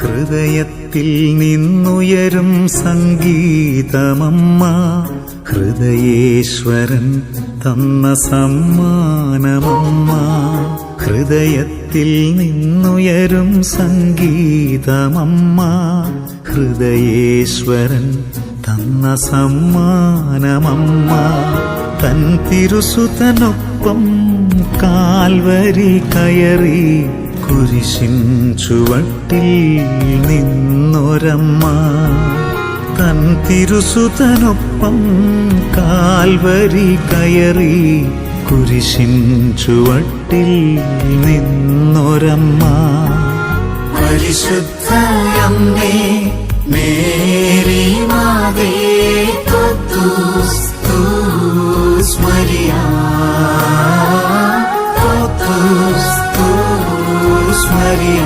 ഹൃദയത്തിൽ നിന്നുയരും സംഗീതമമ്മ, ഹൃദയേശ്വരൻ തന്ന സമ്മാനമമ്മ. ഹൃദയത്തിൽ നിന്നുയരും സംഗീതമമ്മ, ഹൃദയേശ്വരൻ തന്ന സമ്മാനമമ്മ. തൻ തിരുസുതനൊപ്പം കാൽവരി കയറി കുരിശിൻ ചുവട്ടിൽ നിന്നൊരമ്മ. തൻ തിരുസുതനൊപ്പം കാൽവരി കയറി കുരിശിൻ ചുവട്ടിൽ നിന്നൊരമ്മ. പരിശുദ്ധയമ്മേ മേരി മാതേ തോത്തൂസ് തോത്തൂസ് മരിയ, തോത്തൂസ് തോത്തൂസ് മരിയ.